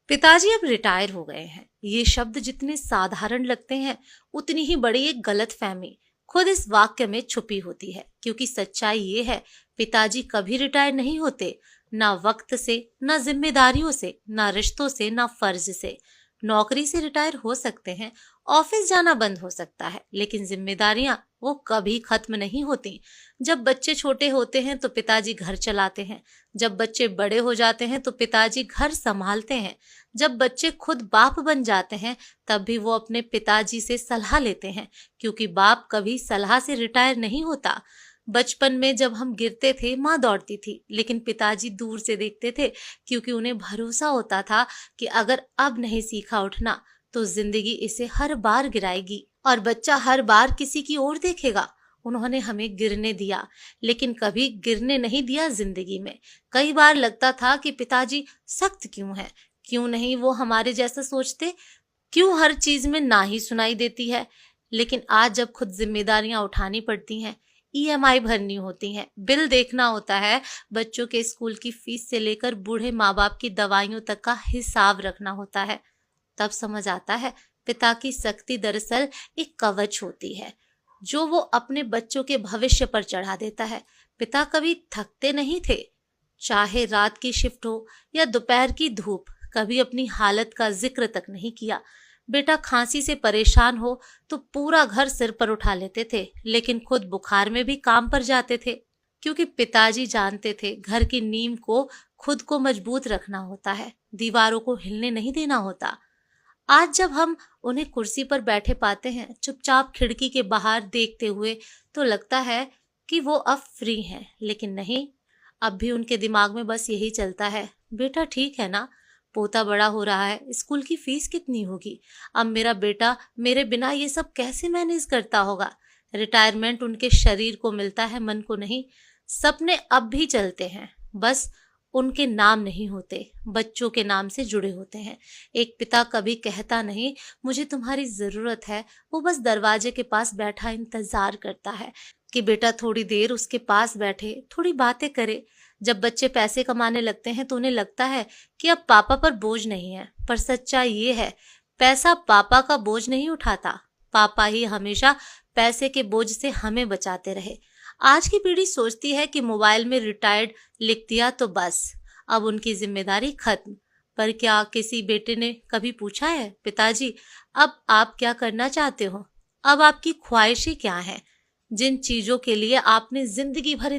पिताजी अब रिटायर हो गए हैं। ये शब्द जितने साधारण लगते हैं, उतनी ही बड़ी एक गलतफहमी खुद इस वाक्य में छुपी होती है। क्योंकि सच्चाई ये है, पिताजी कभी रिटायर नहीं होते। ना वक्त से, ना जिम्मेदारियों से, ना रिश्तों से, ना फर्ज से। नौकरी से रिटायर हो सकते हैं, ऑफिस जाना बंद हो सकता है, लेकिन जिम्मेदारियां वो कभी खत्म नहीं होती। जब बच्चे छोटे होते हैं तो पिताजी घर चलाते हैं। जब बच्चे बड़े हो जाते हैं तो पिताजी घर संभालते हैं। जब बच्चे खुद बाप बन जाते हैं, तब भी वो अपने पिताजी से सलाह लेते हैं। क्योंकि बाप कभी सलाह से रिटायर नहीं होता। बचपन में जब हम गिरते थे, माँ दौड़ती थी, लेकिन पिताजी दूर से देखते थे। क्योंकि उन्हें भरोसा होता था कि अगर अब नहीं सीखा उठना तो जिंदगी इसे हर बार गिराएगी और बच्चा हर बार किसी की ओर देखेगा। उन्होंने हमें गिरने दिया, लेकिन कभी गिरने नहीं दिया जिंदगी में। कई बार लगता था कि पिताजी सख्त क्यों है, क्यों नहीं वो हमारे जैसा सोचते, क्यों हर चीज में ना ही सुनाई देती है। लेकिन आज जब खुद जिम्मेदारियां उठानी पड़ती हैं, ईएमआई भरनी होती हैं, बिल देखना होता है, बच्चों के स्कूल की फीस से लेकर बूढ़े माँ बाप की दवाइयों तक का हिसाब रखना होता है, तब समझ आता है पिता की सख्ती दरअसल एक कवच होती है जो वो अपने बच्चों के भविष्य पर चढ़ा देता है। पिता कभी थकते नहीं थे, चाहे रात की शिफ्ट हो या दोपहर की धूप। कभी अपनी हालत का जिक्र तक नहीं किया। बेटा खांसी से परेशान हो तो पूरा घर सिर पर उठा लेते थे, लेकिन खुद बुखार में भी काम पर जाते थे। क्योंकि पिताजी जानते थे घर की नींव को खुद को मजबूत रखना होता है, दीवारों को हिलने नहीं देना होता। आज जब हम उन्हें कुर्सी पर बैठे पाते हैं, चुपचाप खिड़की के बाहर देखते हुए, तो लगता है कि वो अब फ्री हैं। लेकिन नहीं, अब भी उनके दिमाग में बस यही चलता है, बेटा ठीक है ना, पोता बड़ा हो रहा है, स्कूल की फीस कितनी होगी, अब मेरा बेटा मेरे बिना ये सब कैसे मैनेज करता होगा। रिटायरमेंट उनके शरीर को मिलता है, मन को नहीं। सपने अब भी चलते हैं, बस उनके नाम नहीं होते, बच्चों के नाम से जुड़े होते हैं। एक पिता कभी कहता नहीं मुझे तुम्हारी जरूरत है, वो बस दरवाजे के पास बैठा इंतजार करता है कि बेटा थोड़ी देर उसके पास बैठे, थोड़ी बातें करे। जब बच्चे पैसे कमाने लगते हैं तो उन्हें लगता है कि अब पापा पर बोझ नहीं है, पर सच्चाई ये है, पैसा पापा का बोझ नहीं उठाता, पापा ही हमेशा पैसे के बोझ से हमें बचाते रहे। आज की पीढ़ी सोचती है कि मोबाइल में रिटायर्ड लिख दिया तो बस अब उनकी जिम्मेदारी खत्म। पर क्या किसी बेटे ने कभी पूछा है, पिताजी अब आप क्या करना चाहते हो, अब आपकी ख्वाहिशें क्या हैं, जिन चीजों के लिए आपने जिंदगी भर